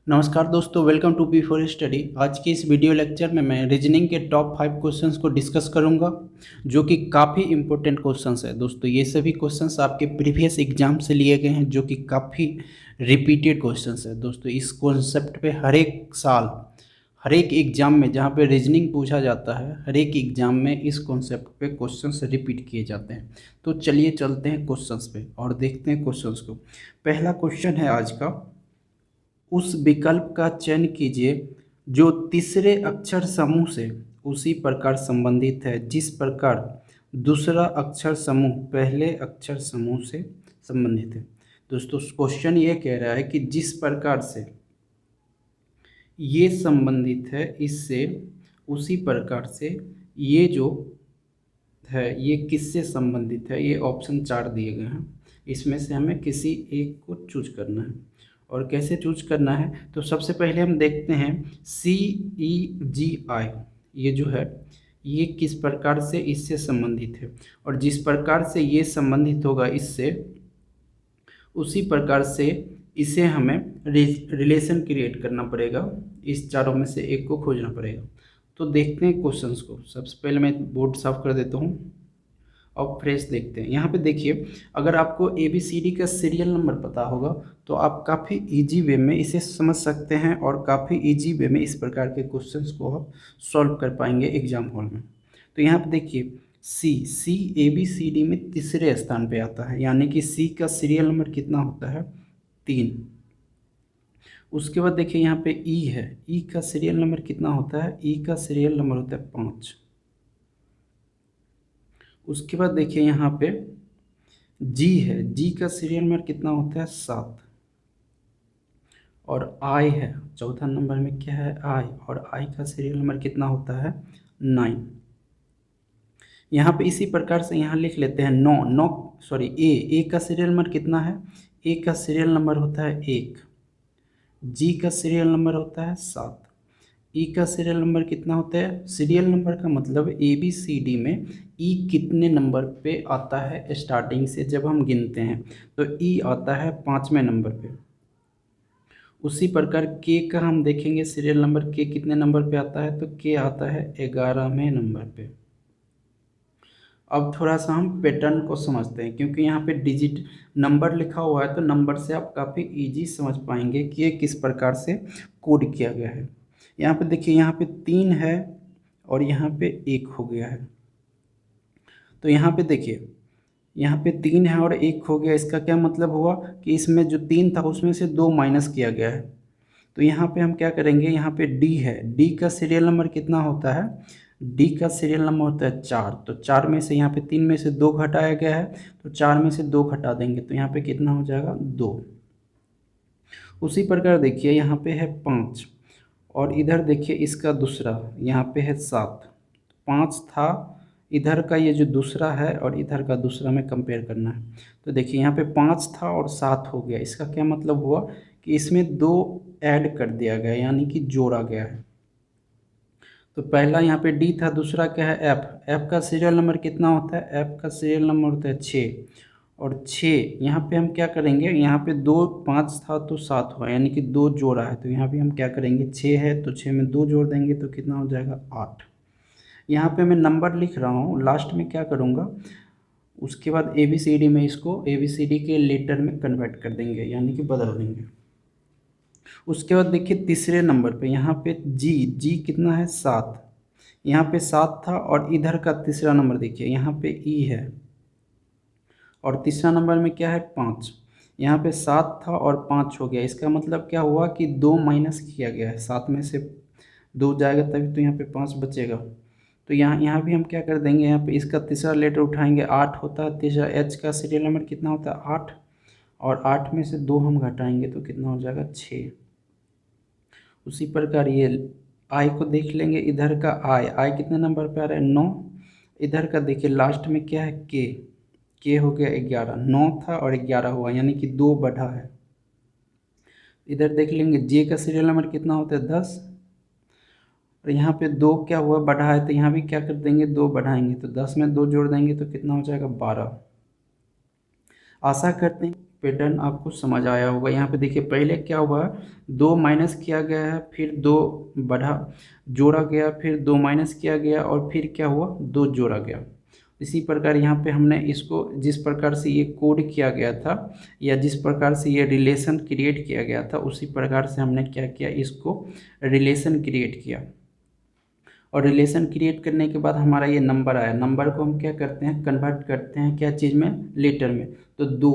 नमस्कार दोस्तों, welcome to P for study. आज की इस वीडियो लेक्चर में मैं रीजनिंग के टॉप 5 क्वेश्चंस को डिस्कस करूंगा, जो कि काफ़ी इंपॉर्टेंट क्वेश्चंस है। दोस्तों, ये सभी क्वेश्चंस आपके प्रीवियस एग्जाम से लिए गए हैं, जो कि काफ़ी रिपीटेड क्वेश्चंस है। दोस्तों, इस कॉन्सेप्ट पे हर एक साल हर एक एग्जाम में जहाँ पे रीजनिंग पूछा जाता है, हर एक एग्जाम में इस कॉन्सेप्ट पे क्वेश्चंस रिपीट किए जाते हैं। तो चलिए चलते हैं क्वेश्चंस पे और देखते हैं क्वेश्चंस को। पहला क्वेश्चन है आज का, उस विकल्प का चयन कीजिए जो तीसरे अक्षर समूह से उसी प्रकार संबंधित है जिस प्रकार दूसरा अक्षर समूह पहले अक्षर समूह से संबंधित है। दोस्तों, क्वेश्चन ये कह रहा है कि जिस प्रकार से ये संबंधित है इससे, उसी प्रकार से ये जो है ये किससे संबंधित है। ये ऑप्शन 4 दिए गए हैं, इसमें से हमें किसी एक को चूज करना है। और कैसे चूज करना है, तो सबसे पहले हम देखते हैं CEGI, ये जो है ये किस प्रकार से इससे संबंधित है। और जिस प्रकार से ये संबंधित होगा इससे, उसी प्रकार से इसे हमें रिलेशन क्रिएट करना पड़ेगा। इस चारों में से एक को खोजना पड़ेगा। तो देखते हैं क्वेश्चंस को। सबसे पहले मैं बोर्ड साफ कर देता हूँ और फ्रेश देखते हैं। यहाँ पे देखिए, अगर आपको ABCD का सीरियल नंबर पता होगा तो आप काफ़ी इजी वे में इसे समझ सकते हैं और काफ़ी इजी वे में इस प्रकार के क्वेश्चंस को आप सॉल्व कर पाएंगे एग्जाम हॉल में। तो यहाँ पे देखिए, सी ABCD में तीसरे स्थान पे आता है, यानी कि सी का सीरियल नंबर कितना होता है, 3। उसके बाद देखिए यहाँ पे ई है, ई का सीरियल नंबर कितना होता है, ई का सीरियल नंबर होता है 5। उसके बाद देखिए यहाँ पे जी है, जी का सीरियल नंबर कितना होता है, 7। और आई है, चौथा नंबर में क्या है, आई, और आई का सीरियल नंबर कितना होता है, 9। यहाँ पे इसी प्रकार से यहाँ लिख लेते हैं ए का सीरियल नंबर कितना है, ए का सीरियल नंबर होता है 1। जी का सीरियल नंबर होता है 7। ई का सीरियल नंबर कितना होता है, सीरियल नंबर का मतलब ABCD में ई कितने नंबर पे आता है स्टार्टिंग से जब हम गिनते हैं, तो ई आता है 5वें नंबर पे। उसी प्रकार के का हम देखेंगे सीरियल नंबर के कितने नंबर पे आता है, तो के आता है 11वें नंबर पे। अब थोड़ा सा हम पैटर्न को समझते हैं, क्योंकि यहाँ पे डिजिट नंबर लिखा हुआ है तो नंबर से आप काफ़ी इजी समझ पाएंगे कि ये किस प्रकार से कोड किया गया है। यहाँ पे देखिए, यहाँ पे 3 है और यहाँ पे 1 हो गया है। तो यहाँ पे देखिए, यहाँ पे 3 है और 1 हो गया। इसका क्या मतलब हुआ कि इसमें जो 3 था उसमें से 2 माइनस किया गया है। तो यहाँ पे हम क्या करेंगे, यहाँ पे डी है, डी का सीरियल नंबर कितना होता है, डी का सीरियल नंबर होता है 4। तो 4 में से यहाँ पे 3 में से 2 घटाया गया है, तो 4 में से 2 घटा देंगे तो यहाँ पे कितना हो जाएगा, 2। उसी प्रकार देखिए यहाँ पे है 5 और इधर देखिए इसका दूसरा यहाँ पे है 7। 5 था, इधर का ये जो दूसरा है और इधर का दूसरा में कंपेयर करना है। तो देखिए यहाँ पे 5 था और 7 हो गया। इसका क्या मतलब हुआ कि इसमें 2 ऐड कर दिया गया, यानी कि जोड़ा गया है। तो पहला यहाँ पे डी था, दूसरा क्या है, एफ। एफ का सीरियल नंबर कितना होता है, एफ का सीरियल नंबर होता है 6। और 6 यहाँ पे हम क्या करेंगे, यहाँ पे 2, 5 था तो 7 हुआ, यानी कि 2 जोड़ा है। तो यहाँ पे हम क्या करेंगे, 6 है तो 6 में 2 जोड़ देंगे तो कितना हो जाएगा, 8। यहाँ पे मैं नंबर लिख रहा हूँ, लास्ट में क्या करूँगा, उसके बाद ABCD में इसको ABCD के लेटर में कन्वर्ट कर देंगे, यानी कि बदल देंगे। उसके बाद देखिए तीसरे नंबर पे यहाँ पे जी, जी कितना है, 7। यहाँ पे 7 था और इधर का तीसरा नंबर देखिए यहाँ पे ई है और तीसरा नंबर में क्या है, 5। यहाँ पे 7 था और 5 हो गया। इसका मतलब क्या हुआ कि 2 माइनस किया गया है, 7 में से 2 जाएगा तभी तो यहाँ पे 5 बचेगा। तो यहाँ भी हम क्या कर देंगे, यहाँ पे इसका तीसरा लेटर उठाएंगे, 8 होता है तीसरा। एच का सीरियल नंबर कितना होता है, 8। और 8 में से 2 हम घटाएंगे तो कितना हो जाएगा, 6। उसी प्रकार ये आई को देख लेंगे, इधर का आई, आई कितने नंबर पे आ रहा है, 9। इधर का देखिए लास्ट में क्या है, के हो गया 11। 9 था और 11 हुआ, यानी कि 2 बढ़ा है। इधर देख लेंगे जे का सीरियल नंबर कितना होता है, 10। और यहाँ पे 2 क्या हुआ, बढ़ा है, तो यहाँ भी क्या कर देंगे, 2 बढ़ाएंगे तो 10 में 2 जोड़ देंगे तो कितना हो जाएगा, 12। आशा करते हैं पैटर्न आपको समझ आया होगा। यहाँ पे देखिए पहले क्या हुआ, 2 माइनस किया गया है, फिर 2 बढ़ा जोड़ा गया, फिर 2 माइनस किया गया और फिर क्या हुआ, 2 जोड़ा गया। इसी प्रकार यहाँ पे हमने इसको जिस प्रकार से ये कोड किया गया था या जिस प्रकार से ये रिलेशन क्रिएट किया गया था उसी प्रकार से हमने क्या किया, इसको रिलेशन क्रिएट किया। और रिलेशन क्रिएट करने के बाद हमारा ये नंबर आया। नंबर को हम क्या करते हैं, कन्वर्ट करते हैं क्या चीज़ में, लेटर में। तो 2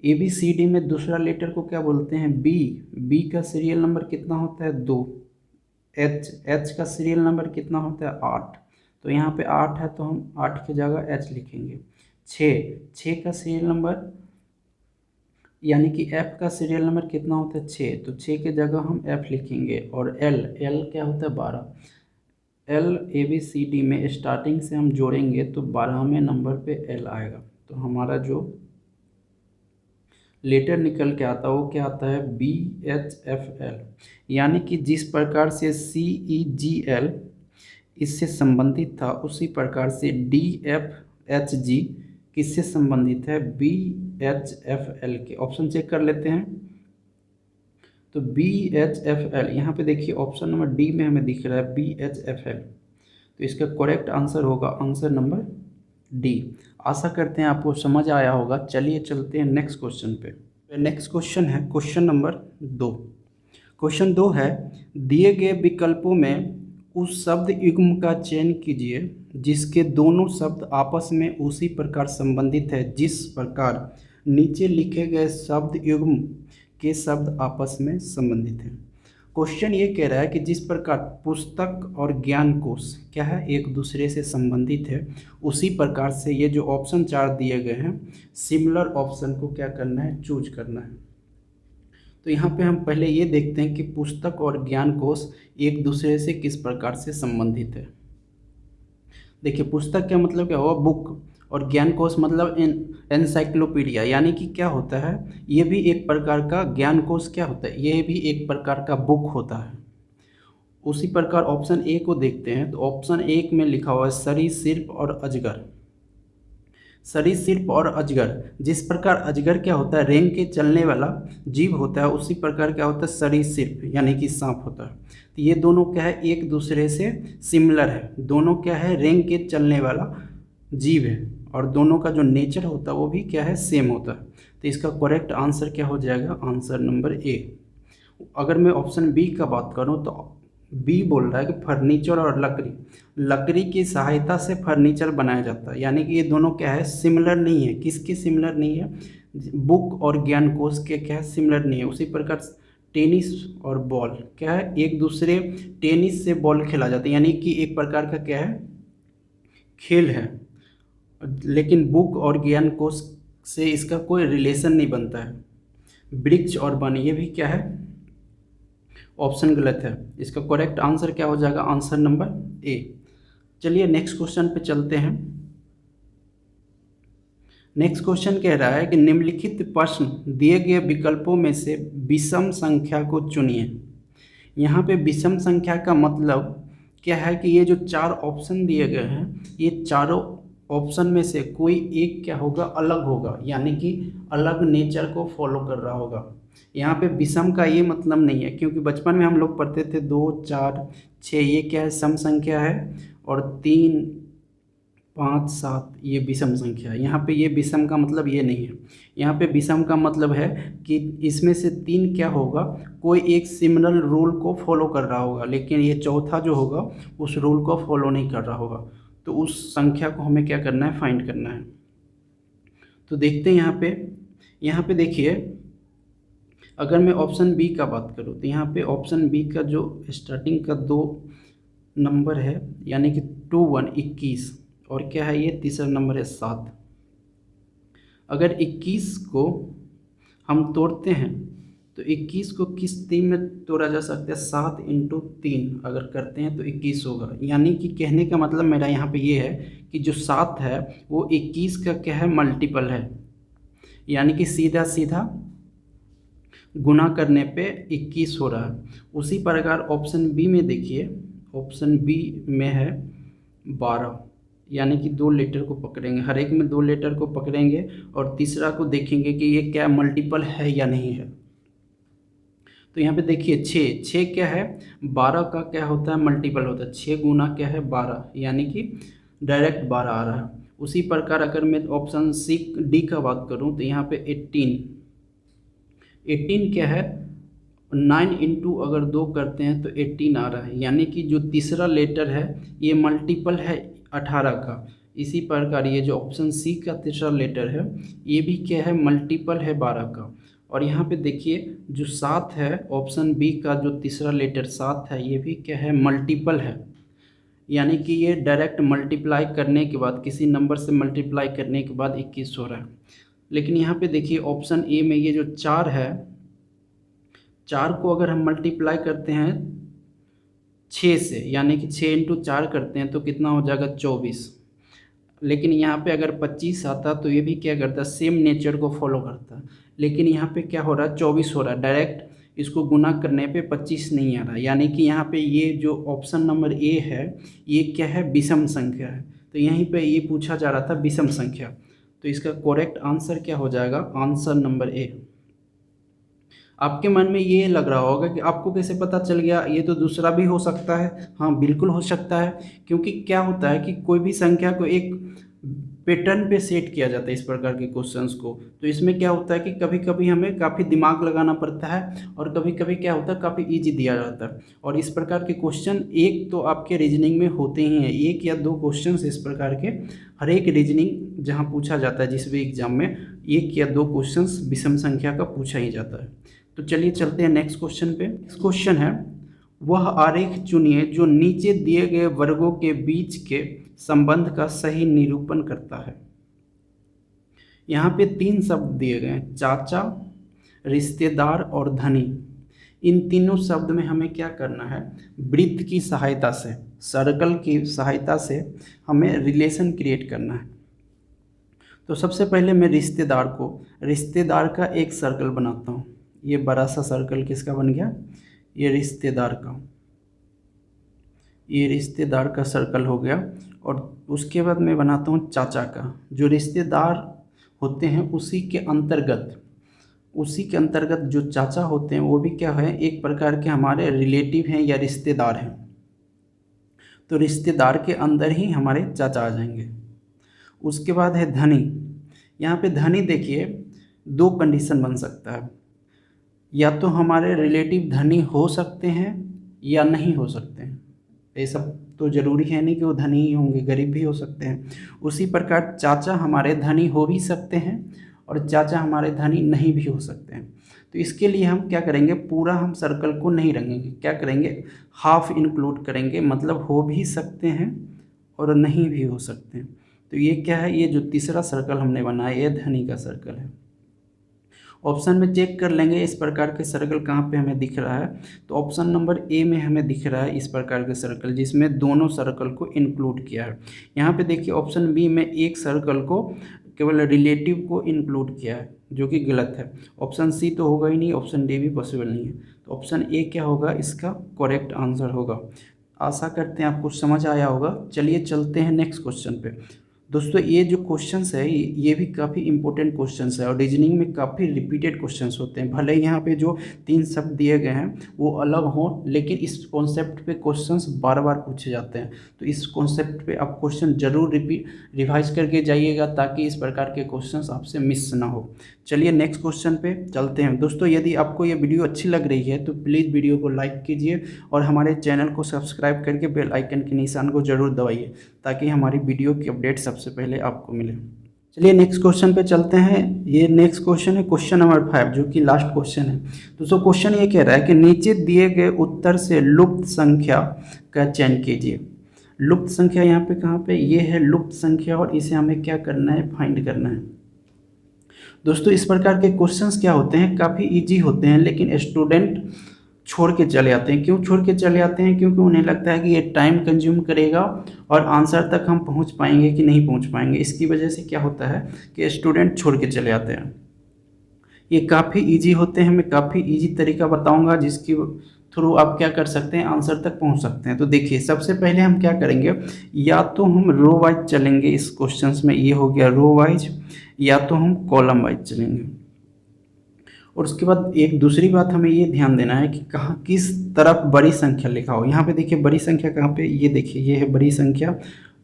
ABCD में दूसरा लेटर को क्या बोलते हैं, बी का सीरियल नंबर कितना होता है, 2। H का सीरियल नंबर कितना होता है, 8। तो यहाँ पे 8 है तो हम 8 की जगह H लिखेंगे। 6 का सीरियल नंबर यानी कि F का सीरियल नंबर कितना होता है, 6। तो 6 की जगह हम F लिखेंगे। और L क्या होता है, 12। L ABCD में स्टार्टिंग से हम जोड़ेंगे तो 12वें नंबर पे L आएगा। तो हमारा जो लेटर निकल के आता है वो क्या आता है, BHFL। यानी कि जिस प्रकार से CEGL इससे संबंधित था उसी प्रकार से DFHG किससे संबंधित है, BHFL के। ऑप्शन चेक कर लेते हैं। तो BHFL यहाँ पे देखिए ऑप्शन नंबर डी में हमें दिख रहा है BHFL। तो इसका करेक्ट आंसर होगा आंसर नंबर डी। आशा करते हैं आपको समझ आया होगा। चलिए चलते हैं नेक्स्ट क्वेश्चन पे। नेक्स्ट क्वेश्चन है क्वेश्चन नंबर 2। क्वेश्चन 2 है, दिए गए विकल्पों में उस शब्द युग्म का चयन कीजिए जिसके दोनों शब्द आपस में उसी प्रकार संबंधित है जिस प्रकार नीचे लिखे गए शब्द युग्म के शब्द आपस में संबंधित हैं। क्वेश्चन ये कह रहा है कि जिस प्रकार पुस्तक और ज्ञान कोश क्या है, एक दूसरे से संबंधित है, उसी प्रकार से ये जो ऑप्शन 4 दिए गए हैं सिमिलर ऑप्शन को क्या करना है, चूज करना है। तो यहाँ पे हम पहले ये देखते हैं कि पुस्तक और ज्ञान कोश एक दूसरे से किस प्रकार से संबंधित है। देखिए पुस्तक क्या मतलब क्या हुआ, बुक, और ज्ञान कोश मतलब एनसाइक्लोपीडिया, यानी कि क्या होता है, ये भी एक प्रकार का ज्ञान कोश क्या होता है, ये भी एक प्रकार का बुक होता है। उसी प्रकार ऑप्शन ए को देखते हैं। तो ऑप्शन 1 में लिखा हुआ है सरीसृप और अजगर। सरीसृप और अजगर, जिस प्रकार अजगर क्या होता है, रेंग के चलने वाला जीव होता है, उसी प्रकार क्या होता है सरीसृप यानी कि सांप होता है। तो ये दोनों क्या है, एक दूसरे से सिमिलर है। दोनों क्या है, रेंग के चलने वाला जीव है और दोनों का जो नेचर होता है वो भी क्या है, सेम होता है। तो इसका करेक्ट आंसर क्या हो जाएगा, आंसर नंबर ए। अगर मैं ऑप्शन बी का बात करूं तो बी बोल रहा है कि फर्नीचर और लकड़ी की सहायता से फर्नीचर बनाया जाता है। यानी कि ये दोनों क्या है, सिमिलर नहीं है। किसके सिमिलर नहीं है, बुक और ज्ञान कोश के क्या है, सिमिलर नहीं है। उसी प्रकार टेनिस और बॉल क्या है, एक दूसरे टेनिस से बॉल खेला जाता है, यानी कि एक प्रकार का क्या है, खेल है। लेकिन बुक और ज्ञान कोश से इसका कोई रिलेशन नहीं बनता है। वृक्ष और वन, ये भी क्या है, ऑप्शन गलत है। इसका करेक्ट आंसर क्या हो जाएगा, आंसर नंबर ए। चलिए नेक्स्ट क्वेश्चन पे चलते हैं। नेक्स्ट क्वेश्चन कह रहा है कि निम्नलिखित प्रश्न दिए गए विकल्पों में से विषम संख्या को चुनिए। यहाँ पे विषम संख्या का मतलब क्या है कि ये जो 4 ऑप्शन दिए गए हैं, ये चारों ऑप्शन में से कोई एक क्या होगा, अलग होगा, यानी कि अलग नेचर को फॉलो कर रहा होगा। यहाँ पे विषम का ये मतलब नहीं है, क्योंकि बचपन में हम लोग पढ़ते थे 2, 4, 6 ये क्या है, सम संख्या है, और 3, 5, 7 ये विषम संख्या है। यहाँ पे ये विषम का मतलब ये नहीं है। यहाँ पे विषम का मतलब है कि इसमें से 3 क्या होगा, कोई एक सिमिलर रूल को फॉलो कर रहा होगा, लेकिन ये चौथा जो होगा उस रूल को फॉलो नहीं कर रहा होगा। तो उस संख्या को हमें क्या करना है, फाइंड करना है। तो देखते हैं यहाँ पे देखिए, अगर मैं ऑप्शन बी का बात करूँ तो यहाँ पे ऑप्शन बी का जो स्टार्टिंग का 2 नंबर है, यानी कि 2, 1 21, और क्या है, ये तीसरा नंबर है 7। अगर 21 को हम तोड़ते हैं तो 21 को किस 3 में तोड़ा जा सकता है, 7 × 3 अगर करते हैं तो 21 होगा। यानी कि कहने का मतलब मेरा यहाँ पे ये है कि जो 7 है वो 21 का क्या है, मल्टीपल है, यानी कि सीधा सीधा गुना करने पे 21 हो रहा है। उसी प्रकार ऑप्शन बी में देखिए, ऑप्शन बी में है 12। यानी कि 2 लेटर को पकड़ेंगे, हर एक में 2 लेटर को पकड़ेंगे और तीसरा को देखेंगे कि ये क्या मल्टीपल है या नहीं है। तो यहाँ पे देखिए 6 क्या है, 12 का क्या होता है, मल्टीपल होता है। 6 गुना क्या है 12, यानी कि डायरेक्ट 12 आ रहा है। उसी प्रकार अगर मैं ऑप्शन सी डी का बात करूँ तो यहाँ पे 18 क्या है, 9 इंटू अगर 2 करते हैं तो 18 आ रहा है, यानी कि जो तीसरा लेटर है ये मल्टीपल है 18 का। इसी प्रकार ये जो ऑप्शन सी का तीसरा लेटर है ये भी क्या है, मल्टीपल है 12 का। और यहाँ पे देखिए जो 7 है, ऑप्शन बी का जो तीसरा लेटर 7 है ये भी क्या है, मल्टीपल है, यानी कि ये डायरेक्ट मल्टीप्लाई करने के बाद, किसी नंबर से मल्टीप्लाई करने के बाद 21 हो रहा है। लेकिन यहाँ पे देखिए ऑप्शन ए में ये जो 4 है, 4 को अगर हम मल्टीप्लाई करते हैं 6 से, यानी कि 6 इंटू 4 करते हैं तो कितना हो जाएगा 24। लेकिन यहाँ पे अगर 25 आता तो ये भी क्या करता, सेम नेचर को फॉलो करता। लेकिन यहाँ पे क्या हो रहा है, 24 हो रहा है, डायरेक्ट इसको गुना करने पे 25 नहीं आ रहा, यानी कि यहाँ पे ये जो ऑप्शन नंबर ए है ये क्या है, विषम संख्या है। तो यहीं पे ये पूछा जा रहा था विषम संख्या, तो इसका करेक्ट आंसर क्या हो जाएगा, आंसर नंबर ए। आपके मन में ये लग रहा होगा कि आपको कैसे पता चल गया, ये तो दूसरा भी हो सकता है। हाँ बिल्कुल हो सकता है, क्योंकि क्या होता है कि कोई भी संख्या को एक पैटर्न पे सेट किया जाता है इस प्रकार के क्वेश्चंस को। तो इसमें क्या होता है कि कभी कभी हमें काफ़ी दिमाग लगाना पड़ता है और कभी कभी क्या होता है काफ़ी इजी दिया जाता है। और इस प्रकार के क्वेश्चन एक तो आपके रीजनिंग में होते ही हैं, 1 या 2 क्वेश्चन इस प्रकार के हर एक रीजनिंग जहाँ पूछा जाता है, जिस भी एग्जाम में 1 या 2 क्वेश्चन विषम संख्या का पूछा ही जाता है। तो चलिए चलते हैं नेक्स्ट क्वेश्चन पे। नेक्स्ट क्वेश्चन है, वह आरेख चुनिए जो नीचे दिए गए वर्गों के बीच के संबंध का सही निरूपण करता है। यहाँ पे 3 शब्द दिए गए हैं, चाचा, रिश्तेदार और धनी। इन तीनों शब्द में हमें क्या करना है, वृत्त की सहायता से, सर्कल की सहायता से हमें रिलेशन क्रिएट करना है। तो सबसे पहले मैं रिश्तेदार का एक सर्कल बनाता हूँ। ये बड़ा सा सर्कल किसका बन गया, ये रिश्तेदार का, ये रिश्तेदार का सर्कल हो गया। और उसके बाद मैं बनाता हूँ चाचा का। जो रिश्तेदार होते हैं उसी के अंतर्गत जो चाचा होते हैं वो भी क्या है, एक प्रकार के हमारे रिलेटिव हैं या रिश्तेदार हैं। तो रिश्तेदार के अंदर ही हमारे चाचा आ जाएंगे। उसके बाद है धनी। यहाँ पे धनी देखिए 2 कंडीशन बन सकता है, या तो हमारे रिलेटिव धनी हो सकते हैं या नहीं हो सकते हैं। ये सब तो ज़रूरी है नहीं कि वो धनी ही होंगे, गरीब भी हो सकते हैं। उसी प्रकार चाचा हमारे धनी हो भी सकते हैं और चाचा हमारे धनी नहीं भी हो सकते हैं। तो इसके लिए हम क्या करेंगे, पूरा हम सर्कल को नहीं रंगेंगे, क्या करेंगे, हाफ इंक्लूड करेंगे, मतलब हो भी सकते हैं और नहीं भी हो सकते हैं। तो ये क्या है, ये जो तीसरा सर्कल हमने बनाया ये धनी का सर्कल है। ऑप्शन में चेक कर लेंगे इस प्रकार के सर्कल कहाँ पे हमें दिख रहा है। तो ऑप्शन नंबर ए में हमें दिख रहा है इस प्रकार के सर्कल, जिसमें दोनों सर्कल को इंक्लूड किया है। यहाँ पे देखिए ऑप्शन बी में एक सर्कल को केवल रिलेटिव को इंक्लूड किया है, जो कि गलत है। ऑप्शन सी तो होगा ही नहीं, ऑप्शन डी भी पॉसिबल नहीं है। तो ऑप्शन ए क्या होगा, इसका करेक्ट आंसर होगा। आशा करते हैं आपको समझ आया होगा। चलिए चलते हैं नेक्स्ट क्वेश्चन पे। दोस्तों ये जो क्वेश्चंस है ये भी काफ़ी इंपॉर्टेंट क्वेश्चंस है और रीजनिंग में काफ़ी रिपीटेड क्वेश्चंस होते हैं। भले यहाँ पे जो 3 शब्द दिए गए हैं वो अलग हों, लेकिन इस कॉन्सेप्ट पे क्वेश्चंस बार बार पूछे जाते हैं। तो इस कॉन्सेप्ट पे आप क्वेश्चन जरूर रिवाइज करके जाइएगा, ताकि इस प्रकार के क्वेश्चंस आपसे मिस ना हो। चलिए नेक्स्ट क्वेश्चन पे चलते हैं। दोस्तों यदि आपको ये वीडियो अच्छी लग रही है तो प्लीज़ वीडियो को लाइक कीजिए और हमारे चैनल को सब्सक्राइब करके बेल आइकन के निशान को जरूर दबाइए, ताकि हमारी वीडियो की अपडेट सबसे पहले आपको मिले। चलिए नेक्स्ट क्वेश्चन पे चलते हैं। ये नेक्स्ट क्वेश्चन है क्वेश्चन नंबर 5, जो कि लास्ट क्वेश्चन है। दोस्तों क्वेश्चन ये कह रहा है कि नीचे दिए गए उत्तर से लुप्त संख्या का चयन कीजिए। लुप्त संख्या यहाँ पे कहाँ पे, ये है लुप्त संख्या और इसे हमें क्या करना है, फाइंड करना है। दोस्तों इस प्रकार के क्वेश्चंस क्या होते हैं, काफ़ी इजी होते हैं, लेकिन स्टूडेंट छोड़ के चले आते हैं। क्यों छोड़ के चले आते हैं, क्योंकि उन्हें लगता है कि ये टाइम कंज्यूम करेगा और आंसर तक हम पहुंच पाएंगे कि नहीं पहुंच पाएंगे। इसकी वजह से क्या होता है कि स्टूडेंट छोड़ के चले आते हैं। ये काफ़ी इजी होते हैं, मैं काफ़ी इजी तरीका बताऊंगा जिसकी थ्रू आप क्या कर सकते हैं, आंसर तक पहुंच सकते हैं। तो देखिए सबसे पहले हम क्या करेंगे, या तो हम रो वाइज चलेंगे इस क्वेश्चंस में, ये हो गया रो वाइज, या तो हम कॉलम वाइज चलेंगे। और उसके बाद एक दूसरी बात हमें ये ध्यान देना है कि कहाँ किस तरफ बड़ी संख्या लिखा हो। यहाँ पे देखिए बड़ी संख्या कहाँ पे, ये देखिए ये है बड़ी संख्या,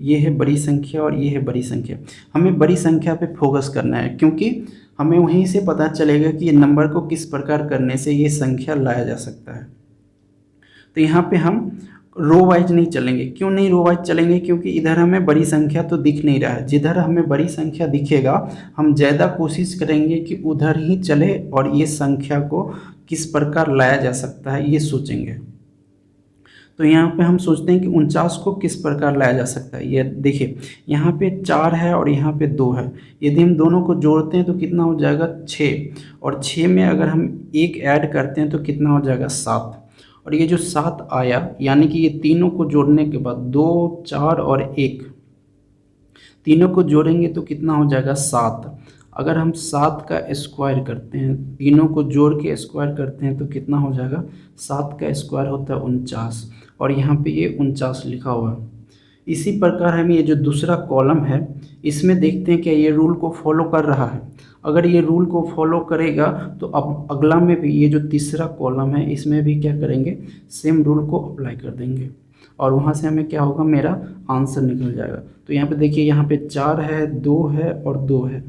ये है बड़ी संख्या और ये है बड़ी संख्या। हमें बड़ी संख्या पे फोकस करना है, क्योंकि हमें वहीं से पता चलेगा कि ये नंबर को किस प्रकार करने से ये संख्या लाया जा सकता है। तो यहाँ पे हम रो वाइज नहीं चलेंगे। क्यों नहीं रो वाइज चलेंगे, क्योंकि इधर हमें बड़ी संख्या तो दिख नहीं रहा है। जिधर हमें बड़ी संख्या दिखेगा हम ज़्यादा कोशिश करेंगे कि उधर ही चले और ये संख्या को किस प्रकार लाया जा सकता है ये सोचेंगे। तो यहाँ पे हम सोचते हैं कि 49 को किस प्रकार लाया जा सकता है। ये देखिए यहाँ पे 4 है और यहाँ पे 2 है, यदि हम दोनों को जोड़ते हैं तो कितना हो जाएगा 6, और 6 में अगर हम 1 ऐड करते हैं तो कितना हो जाएगा 7। और ये जो 7 आया, यानी कि ये तीनों को जोड़ने के बाद 2, 4 और 1 तीनों को जोड़ेंगे तो कितना हो जाएगा 7। अगर हम 7 का स्क्वायर करते हैं, तीनों को जोड़ के स्क्वायर करते हैं तो कितना हो जाएगा, 7 का स्क्वायर होता है 49, और यहाँ पे ये 49 लिखा हुआ है। इसी प्रकार हम ये जो दूसरा कॉलम है इसमें देखते हैं कि ये रूल को फॉलो कर रहा है। अगर ये रूल को फॉलो करेगा तो अब अगला में भी ये जो तीसरा कॉलम है इसमें भी क्या करेंगे, सेम रूल को अप्लाई कर देंगे, और वहाँ से हमें क्या होगा, मेरा आंसर निकल जाएगा। तो यहाँ पे देखिए यहाँ पे 4 है, 2 है और 2 है,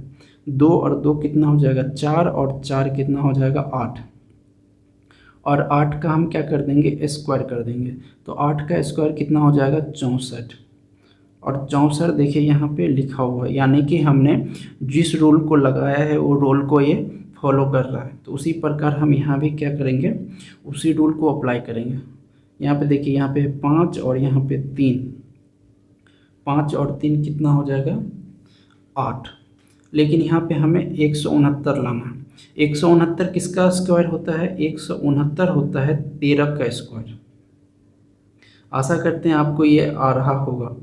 2 और 2 कितना हो जाएगा 4, और 4 कितना हो जाएगा 8, और 8 का हम क्या कर देंगे, स्क्वायर कर देंगे। तो 8 का स्क्वायर कितना हो जाएगा 64, और 64 देखिए यहाँ पे लिखा हुआ है, यानी कि हमने जिस रूल को लगाया है वो रूल को ये फॉलो कर रहा है। तो उसी प्रकार हम यहाँ भी क्या करेंगे, उसी रूल को अप्लाई करेंगे। यहाँ पे देखिए यहाँ पे 5 और यहाँ पे 3, 5 और 3 कितना हो जाएगा 8, लेकिन यहाँ पे हमें 169 लाना है। 169 किसका स्क्वायर होता है, 169 होता है 13 का स्क्वायर। आशा करते हैं आपको ये आ रहा होगा।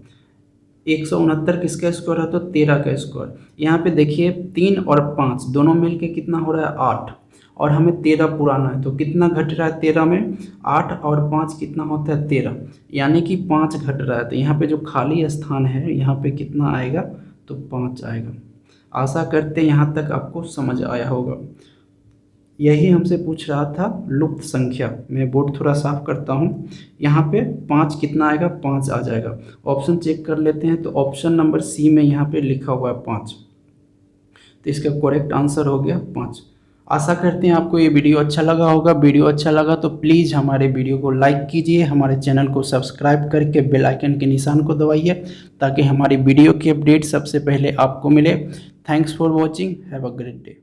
169 किसका स्क्वायर है, तो 13 का स्क्वायर। यहाँ पे देखिए 3 और 5 दोनों मिलके कितना हो रहा है 8, और हमें 13 पुराना है, तो कितना घट रहा है 13 में, 8 और 5 कितना होता है 13, यानी कि 5 घट रहा है। तो यहाँ पे जो खाली स्थान है यहाँ पे कितना आएगा, तो 5 आएगा। आशा करते हैं यहाँ तक आपको समझ आया होगा। यही हमसे पूछ रहा था लुप्त संख्या। मैं बोर्ड थोड़ा साफ करता हूँ। यहाँ पे 5 कितना आएगा, 5 आ जाएगा। ऑप्शन चेक कर लेते हैं, तो ऑप्शन नंबर सी में यहाँ पे लिखा हुआ है 5, तो इसका करेक्ट आंसर हो गया 5। आशा करते हैं आपको ये वीडियो अच्छा लगा होगा। वीडियो अच्छा लगा तो प्लीज़ हमारे वीडियो को लाइक कीजिए, हमारे चैनल को सब्सक्राइब करके बेल आइकन के निशान को दबाइए, ताकि हमारी वीडियो की अपडेट सबसे पहले आपको मिले। Thanks for watching, have a great day.